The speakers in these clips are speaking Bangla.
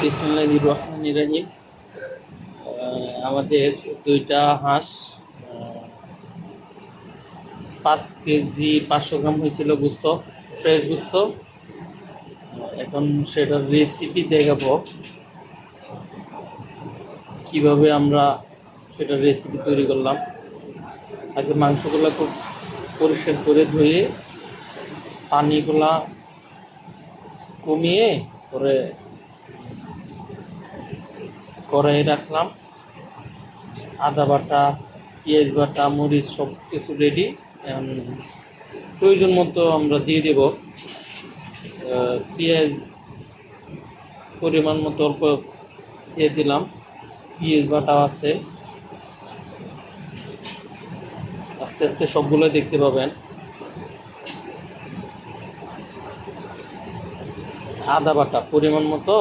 বিসমিল্লাহির রহমানির রহিম। আমাদের দুইটা হাঁস 5 কেজি 500 গ্রাম হয়েছিল গোস্ত, ফ্রেশ গোস্ত। এখন সেটার রেসিপি দেখাবো, কিভাবে আমরা সেটার রেসিপি তৈরি করলাম। আগে মাংসগুলো খুব পরিষ্কার করে ধুয়ে পানিগুলা কমিয়ে পরে কড়াইয়ে রাখলাম। আদা বাটা, পেঁয়াজ বাটা, মরিচ সব কিছু রেডি। প্রয়োজন মতো আমরা দিয়ে দেব। পেঁয়াজ পরিমাণ মতো অল্প দিয়ে দিলাম, পেঁয়াজ বাটা আছে। আস্তে আস্তে সবগুলো দেখতে পাবেন। আদা বাটা পরিমাণ মতো,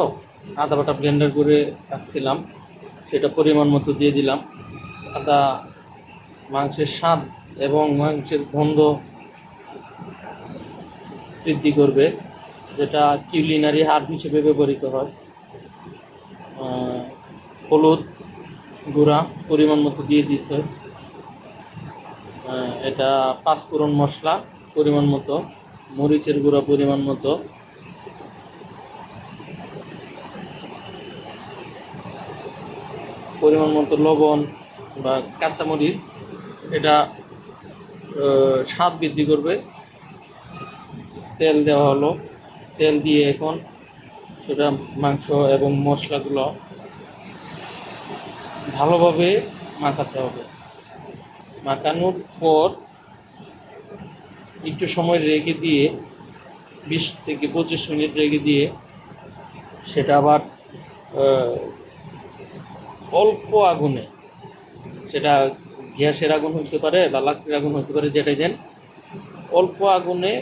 আদা বাটা ব্লেন্ডার করে রাখছিলাম, সেটা পরিমাণ মতো দিয়ে দিলাম। আদা মাংসের স্বাদ এবং মাংসের গন্ধ বৃদ্ধি করবে, যেটা কিউলিনারি হার্ব হিসেবে ব্যবহৃত হয়। হলুদ গুঁড়া পরিমাণ মতো দিয়ে দিতে। এটা পাঁচফোড়ন মশলা পরিমাণ মতো, মরিচের গুঁড়া পরিমাণ মতো, পরিমাণ মতো লবণ বা কাঁচামরিচ, এটা স্বাদ বৃদ্ধি করবে। তেল দেওয়া হলো, তেল দিয়ে এখন সেটা মাংস এবং মশলাগুলো ভালোভাবে মাখাতে হবে। মাখানোর পর একটু সময় রেখে দিয়ে 20 থেকে 25 মিনিট রেখে দিয়ে সেটা আবার অল্প আগুনে, সেটা গ্যাসের আগুন হতে পারে বা লাকড়ির আগুন হতে পারে, যেটাই দেন, অল্প আগুনে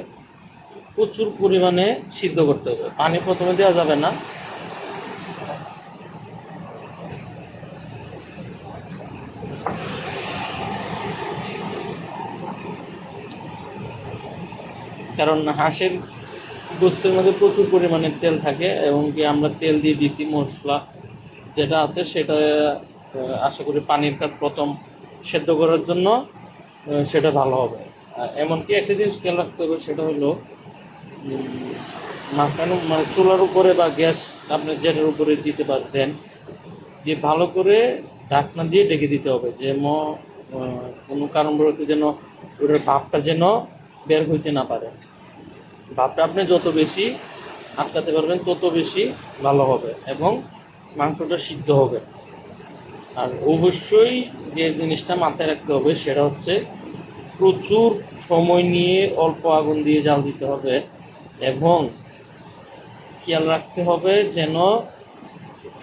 প্রচুর পরিমাণে সিদ্ধ করতে হবে। পানি প্রথমে দেওয়া যাবে না। কারণ হাঁসের গোস্তের মধ্যে প্রচুর পরিমাণে তেল থাকে, এবং কি আমরা তেল দিয়ে দিছি, মশলা যেটা আছে সেটা আশা করি পানির কাজ প্রথম সেদ্ধ করার জন্য সেটা ভালো হবে। এমনকি একটা জিনিস খেয়াল রাখতে হবে, সেটা হলো মাখানো মানে চুলার উপরে বা গ্যাস আপনি যেটার উপরে দিতে পারতেন, যে ভালো করে ঢাকনা দিয়ে ঢেকে দিতে হবে, যে কোনো কারণবশত যেন ওটার ভাপটা যেন বের হইতে না পারে। ভাপটা আপনি যত বেশি আটকাতে পারবেন তত বেশি ভালো হবে এবং মাংসটা সিদ্ধ হবে। আর অবশ্যই যে জিনিসটা মাথায় রাখতে হবে সেটা হচ্ছে প্রচুর সময় নিয়ে অল্প আগুন দিয়ে জাল দিতে হবে, এবং খেয়াল রাখতে হবে যেন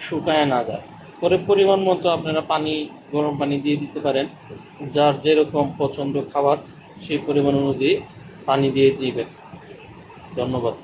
শুকায় না যায়। পরে পরিমাণ মতো আপনারা পানি, গরম পানি দিয়ে দিতে পারেন, যার যেরকম পছন্দ খাবার সেই পরিমাণ অনুযায়ী পানি দিয়ে দিবেন। ধন্যবাদ।